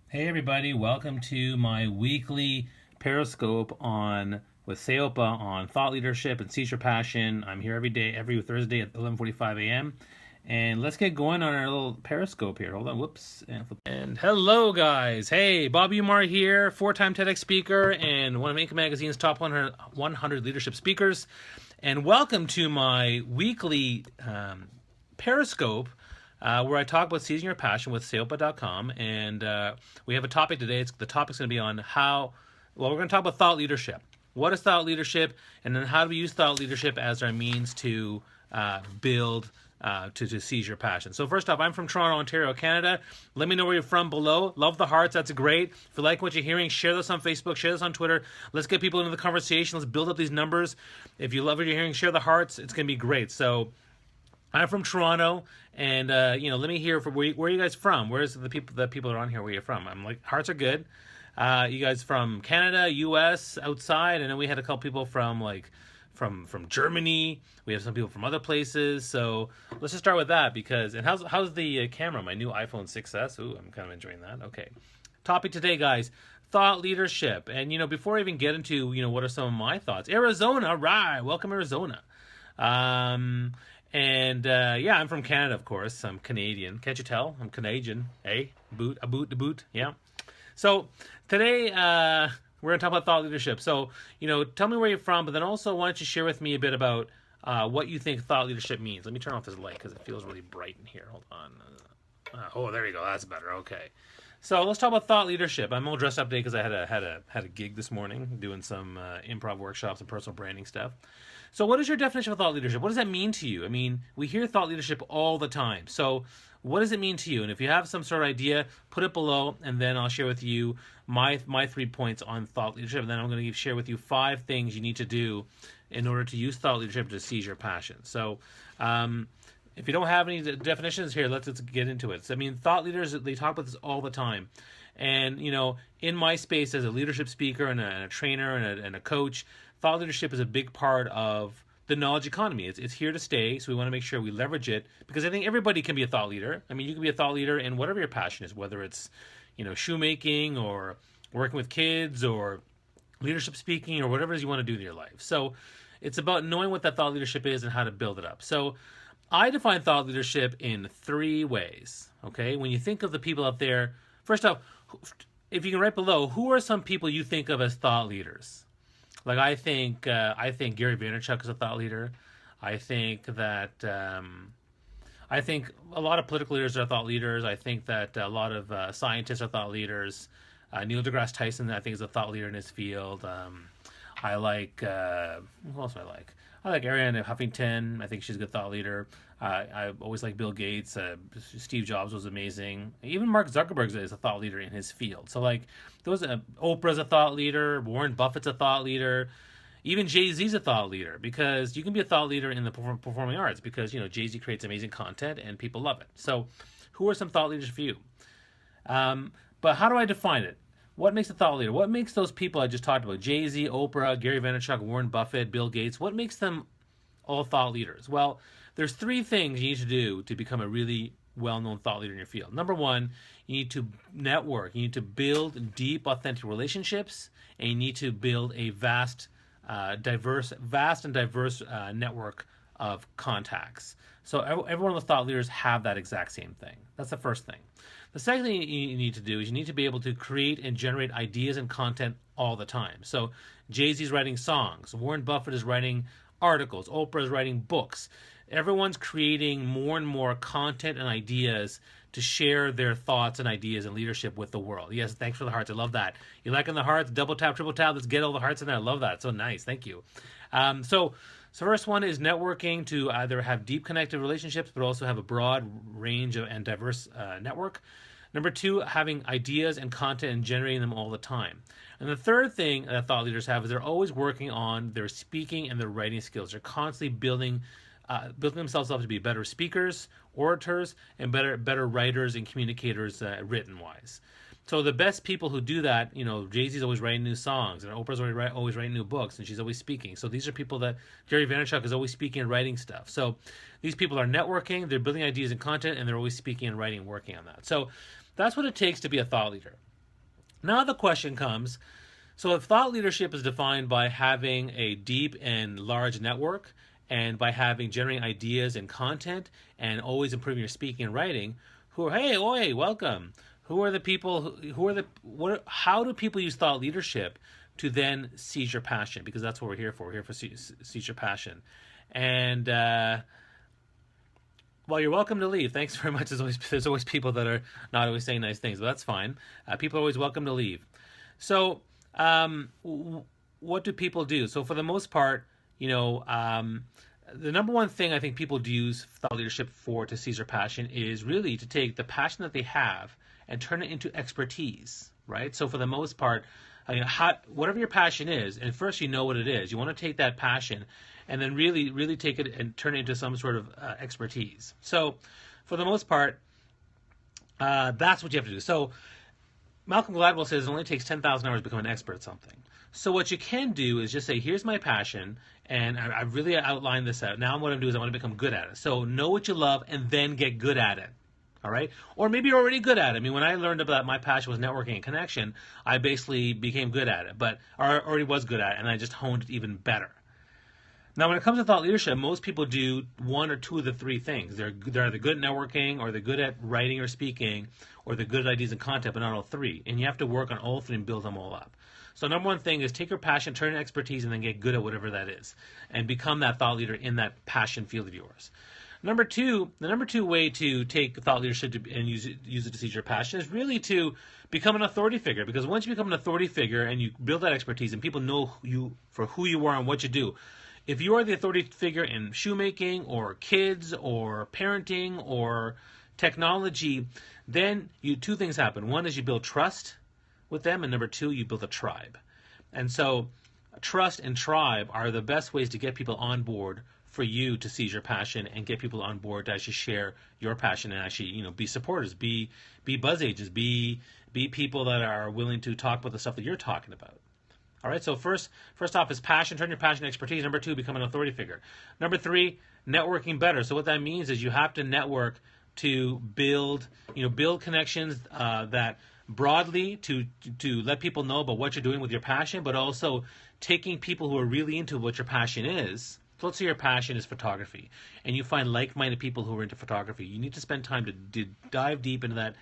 Hey everybody, welcome to my weekly Periscope on with Seopa on thought leadership and seize your passion. I'm here every day, every Thursday at 11:45 a.m. And let's get going on our little Periscope here. Hold on, whoops. And hello guys. Hey, Bobby Umar here, four-time TEDx speaker and one of Inc. Magazine's top 100 leadership speakers. And welcome to my weekly Periscope where I talk about seizing your passion with Seopa.com. And we have a topic today. The topic's going to be on we're going to talk about thought leadership. What is thought leadership? And then how do we use thought leadership as our means to build, to seize your passion? So first off, I'm from Toronto, Ontario, Canada. Let me know where you're from below. Love the hearts. That's great. If you like what you're hearing, share this on Facebook, share this on Twitter. Let's get people into the conversation. Let's build up these numbers. If you love what you're hearing, share the hearts. It's going to be great. So I'm from Toronto, and let me hear from where are you guys from? Where's the people that are on here? Where you're from? I'm like, hearts are good. You guys from Canada, U.S., outside, and then we had a couple people from from Germany. We have some people from other places. So let's just start with that how's the camera? My new iPhone 6s. Ooh, I'm kind of enjoying that. Okay. Topic today, guys. Thought leadership. And before I even get into what are some of my thoughts, Arizona, right? Welcome, Arizona. I'm from Canada, of course. I'm Canadian. Can't you tell? I'm Canadian. Hey, a boot. Yeah. So today, we're going to talk about thought leadership. So, tell me where you're from, but then also why don't you share with me a bit about what you think thought leadership means. Let me turn off this light because it feels really bright in here. Hold on. Oh, there you go. That's better. Okay. So let's talk about thought leadership. I'm all dressed up today because I had a gig this morning doing some improv workshops and personal branding stuff. So what is your definition of thought leadership? What does that mean to you? I mean, we hear thought leadership all the time. So what does it mean to you? And if you have some sort of idea, put it below, and then I'll share with you my 3 points on thought leadership. And then I'm going to share with you 5 things you need to do in order to use thought leadership to seize your passion. So if you don't have any definitions here, let's get into it. So, I mean, thought leaders, they talk about this all the time. And, in my space as a leadership speaker and a trainer and a coach, thought leadership is a big part of the knowledge economy. It's here to stay, so we want to make sure we leverage it because I think everybody can be a thought leader. I mean, you can be a thought leader in whatever your passion is, whether it's, shoemaking or working with kids or leadership speaking or whatever it is you want to do in your life. So it's about knowing what that thought leadership is and how to build it up. So I define thought leadership in 3 ways, okay? When you think of the people out there, first off, if you can write below, who are some people you think of as thought leaders? Like I think Gary Vaynerchuk is a thought leader. I think that I think a lot of political leaders are thought leaders. I think that a lot of scientists are thought leaders. Neil deGrasse Tyson, I think, is a thought leader in his field. I like who else do I like? I like Arianna Huffington. I think she's a good thought leader. I always like Bill Gates. Steve Jobs was amazing. Even Mark Zuckerberg is a thought leader in his field. So Oprah's a thought leader. Warren Buffett's a thought leader. Even Jay-Z's a thought leader because you can be a thought leader in the performing arts because Jay-Z creates amazing content and people love it. So who are some thought leaders for you? But how do I define it? What makes a thought leader? What makes those people I just talked about, Jay-Z, Oprah, Gary Vaynerchuk, Warren Buffett, Bill Gates, what makes them all thought leaders? Well, there's 3 things you need to do to become a really well-known thought leader in your field. Number 1, you need to network. You need to build deep, authentic relationships, and you need to build a vast and diverse network of contacts. So every one of the thought leaders have that exact same thing. That's the first thing. The second thing you need to do is you need to be able to create and generate ideas and content all the time. So Jay-Z's writing songs, Warren Buffett is writing articles, Oprah is writing books. Everyone's creating more and more content and ideas to share their thoughts and ideas and leadership with the world. Yes, thanks for the hearts. I love that. You liking the hearts? Double tap, triple tap. Let's get all the hearts in there. I love that. So nice. Thank you. So first one is networking to either have deep connected relationships, but also have a broad range and diverse network. Number 2, having ideas and content and generating them all the time. And the third thing that thought leaders have is they're always working on their speaking and their writing skills. They're constantly building themselves up to be better speakers, orators, and better writers and communicators written-wise. So the best people who do that, Jay-Z's always writing new songs, and Oprah's always writing new books, and she's always speaking. So these are people that Gary Vaynerchuk is always speaking and writing stuff. So these people are networking, they're building ideas and content, and they're always speaking and writing and working on that. So that's what it takes to be a thought leader. Now the question comes, so if thought leadership is defined by having a deep and large network and by having generating ideas and content and always improving your speaking and writing, who are, hey, oi, welcome. Who are the people who are the what how do people use thought leadership to then seize your passion? Because that's what we're here for. We're here for seize your passion. And well, you're welcome to leave. Thanks very much. There's always people that are not always saying nice things, but that's fine. People are always welcome to leave. So, what do people do? So, for the most part, the number one thing I think people do use thought leadership for to seize their passion is really to take the passion that they have and turn it into expertise, right? So, for the most part, whatever your passion is, and first you know what it is. You want to take that passion and then really, really take it and turn it into some sort of expertise. So, for the most part, that's what you have to do. So, Malcolm Gladwell says it only takes 10,000 hours to become an expert at something. So what you can do is just say, here's my passion, and I've really outlined this out. Now what I'm doing is I want to become good at it. So know what you love and then get good at it. All right? Or maybe you're already good at it. I mean, when I learned about my passion was networking and connection, I basically became good at it. But I already was good at it, and I just honed it even better. Now, when it comes to thought leadership, most people do one or two of the three things. They're either good at networking, or they're good at writing or speaking, or they're good at ideas and content, but not all three. And you have to work on all three and build them all up. So number one thing is take your passion, turn it into expertise, and then get good at whatever that is. And become that thought leader in that passion field of yours. The number two way to take thought leadership and use it to seize your passion is really to become an authority figure. Because once you become an authority figure and you build that expertise and people know you for who you are and what you do, if you are the authority figure in shoemaking or kids or parenting or technology, then two things happen. One is you build trust with them, and number two, you build a tribe. And so trust and tribe are the best ways to get people on board for you to seize your passion and get people on board to actually share your passion and actually, be supporters, be buzz agents, be people that are willing to talk about the stuff that you're talking about. All right, so first off is passion. Turn your passion into expertise. Number two, become an authority figure. Number three, networking better. So what that means is you have to network to build connections that broadly to let people know about what you're doing with your passion, but also taking people who are really into what your passion is. So let's say your passion is photography, and you find like-minded people who are into photography. You need to spend time to dive deep into that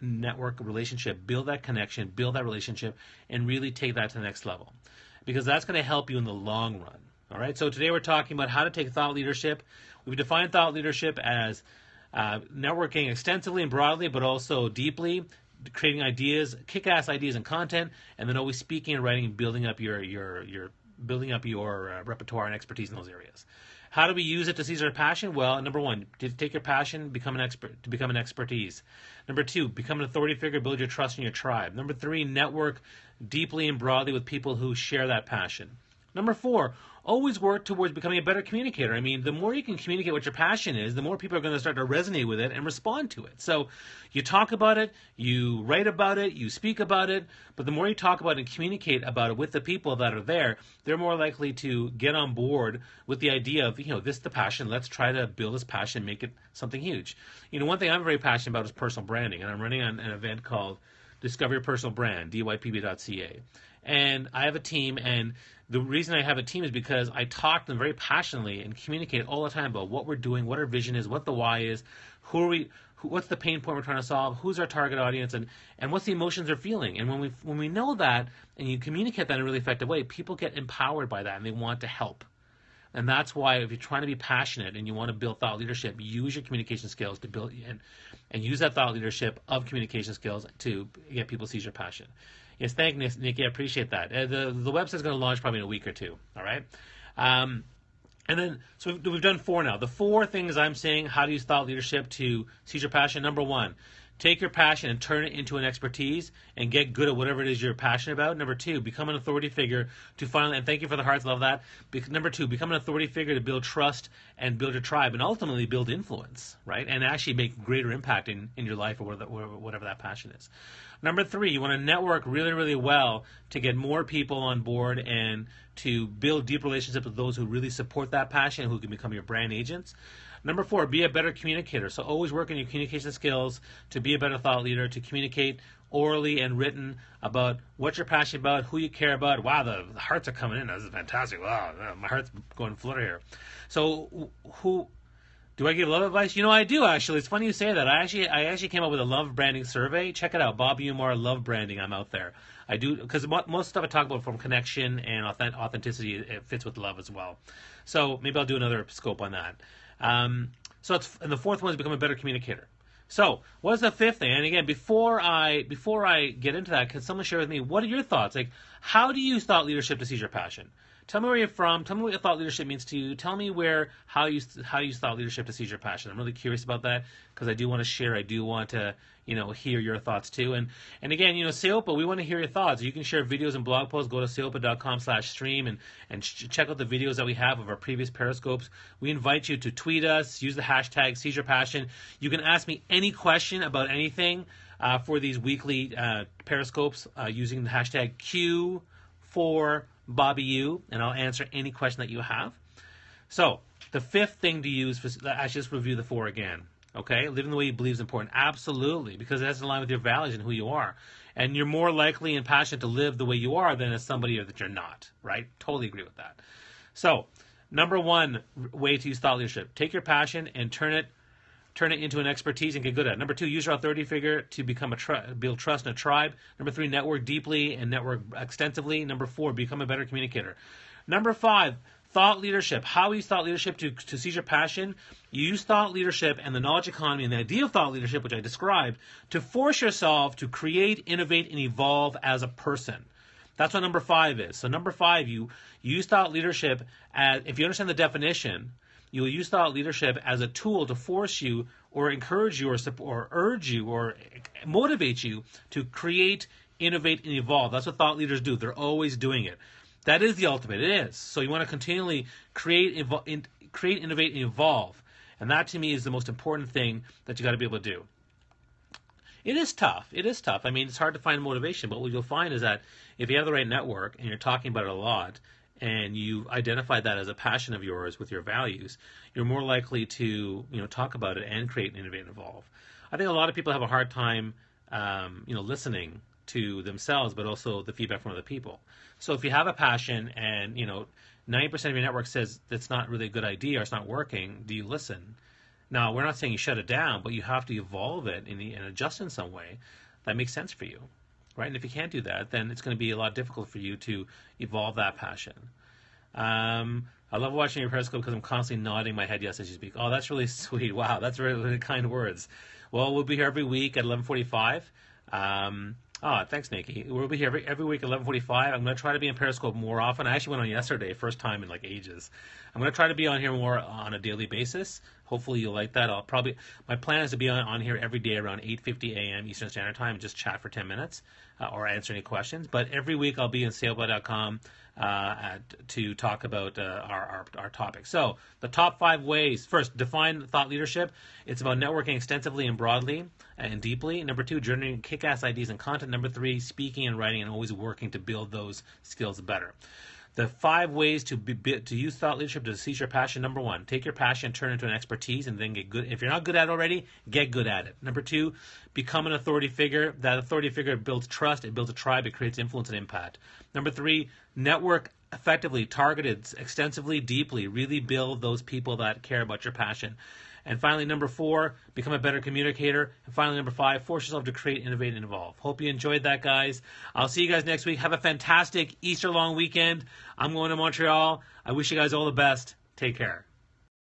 network relationship, build that connection, build that relationship, and really take that to the next level, because that's going to help you in the long run. All right, so today we're talking about how to take thought leadership. We've defined thought leadership as networking extensively and broadly, but also deeply, creating ideas, kick-ass ideas and content, and then always speaking and writing and building up your repertoire and expertise in those areas. How do we use it to seize our passion? Well, number one, to take your passion, become an expertise. Number two, become an authority figure, build your trust in your tribe. Number three, network deeply and broadly with people who share that passion. Number four, always work towards becoming a better communicator. I mean, the more you can communicate what your passion is, the more people are going to start to resonate with it and respond to it. So you talk about it, you write about it, you speak about it, but the more you talk about it and communicate about it with the people that are there, they're more likely to get on board with the idea of, this is the passion, let's try to build this passion, make it something huge. One thing I'm very passionate about is personal branding, and I'm running on an event called Discover Your Personal Brand, dypb.ca. And I have a team, and the reason I have a team is because I talk to them very passionately and communicate all the time about what we're doing, what our vision is, what the why is, what's the pain point we're trying to solve, who's our target audience, and what's the emotions they're feeling. And when we know that and you communicate that in a really effective way, people get empowered by that and they want to help. And that's why if you're trying to be passionate and you want to build thought leadership, use your communication skills to build and use that thought leadership of communication skills to get people to seize your passion. Yes, thank you, Nikki. I appreciate that. The website's going to launch probably in a week or two. All right. And then, so we've done four now. The four things I'm saying, how to use thought leadership to seize your passion. Number one, take your passion and turn it into an expertise and get good at whatever it is you're passionate about. Number two, become an authority figure to finally, and thank you for the hearts, love that. Number two, become an authority figure to build trust and build your tribe and ultimately build influence, right? And actually make greater impact in your life or whatever that passion is. Number three, you want to network really, really well to get more people on board and to build deep relationships with those who really support that passion, who can become your brand agents. Number 4, be a better communicator. So always work on your communication skills to be a better thought leader, to communicate orally and written about what you're passionate about, who you care about. Wow, the hearts are coming in. This is fantastic. Wow, my heart's going flutter here. So who... Do I give love advice? I do, actually. It's funny you say that. I actually came up with a love branding survey. Check it out. Bobby Umar Love Branding. I'm out there. I do, because most stuff I talk about from connection and authenticity, it fits with love as well. So maybe I'll do another scope on that. And the fourth one is become a better communicator. So what is the fifth thing? And again, before I get into that, can someone share with me, what are your thoughts? Like, how do you use thought leadership to seize your passion? Tell me where you're from. Tell me what your thought leadership means to you. Tell me how you use thought leadership to seize your passion. I'm really curious about that because I do want to share. I do want to hear your thoughts too. And again, SEOPA, we want to hear your thoughts. You can share videos and blog posts. Go to seopa.com/stream and check out the videos that we have of our previous Periscopes. We invite you to tweet us. Use the hashtag Seize Your Passion. You can ask me any question about anything for these weekly Periscopes using the hashtag Q4BobbyU, and I'll answer any question that you have. So the fifth thing to use, I should just review the 4 again. Okay, living the way you believe is important. Absolutely, because it has to align with your values and who you are. And you're more likely and passionate to live the way you are than as somebody that you're not, right? Totally agree with that. So, number 1 way to use thought leadership. Take your passion and turn it into an expertise and get good at it. Number 2, use your authority figure to build trust in a tribe. Number 3, network deeply and network extensively. Number 4, become a better communicator. Number 5, thought leadership. How you use thought leadership to seize your passion? You use thought leadership and the knowledge economy and the idea of thought leadership, which I described, to force yourself to create, innovate, and evolve as a person. That's what number 5 is. So number 5, you use thought leadership as, if you understand the definition, you will use thought leadership as a tool to force you or encourage you or urge you or motivate you to create, innovate, and evolve. That's what thought leaders do. They're always doing it. That is the ultimate. It is. So you want to continually create, innovate, and evolve. And that, to me, is the most important thing that you got to be able to do. It is tough. It is tough. I mean, it's hard to find motivation. But what you'll find is that if you have the right network and you're talking about it a lot and you identify that as a passion of yours with your values, you're more likely to talk about it and create, innovate, and evolve. I think a lot of people have a hard time listening to themselves, but also the feedback from other people. So if you have a passion and 90% of your network says that's not really a good idea or it's not working, do you listen? Now, we're not saying you shut it down, but you have to evolve it and adjust in some way that makes sense for you, right? And if you can't do that, then it's going to be a lot difficult for you to evolve that passion. I love watching your Periscope because I'm constantly nodding my head yes as you speak. Oh, that's really sweet. Wow, that's really, really kind words. Well, we'll be here every week at 11:45. Thanks, Nikki. We'll be here every week at 11:45. I'm going to try to be in Periscope more often. I actually went on yesterday, first time in like ages. I'm going to try to be on here more on a daily basis. Hopefully you'll like that. My plan is to be on here every day around 8:50 a.m. Eastern Standard Time and just chat for 10 minutes or answer any questions. But every week I'll be in SaleBot.com to talk about our topic. So the top 5 ways. First, define thought leadership. It's about networking extensively and broadly and deeply. Number 2, generating kick-ass ideas and content. Number 3, speaking and writing and always working to build those skills better. The 5 ways to use thought leadership to seize your passion. Number 1, take your passion, turn it into an expertise, and then get good. If you're not good at it already, get good at it. Number 2, become an authority figure. That authority figure builds trust, it builds a tribe, it creates influence and impact. Number 3, network effectively, targeted, extensively, deeply. Really build those people that care about your passion. And finally, number 4, become a better communicator. And finally, number 5, force yourself to create, innovate, and evolve. Hope you enjoyed that, guys. I'll see you guys next week. Have a fantastic Easter long weekend. I'm going to Montreal. I wish you guys all the best. Take care.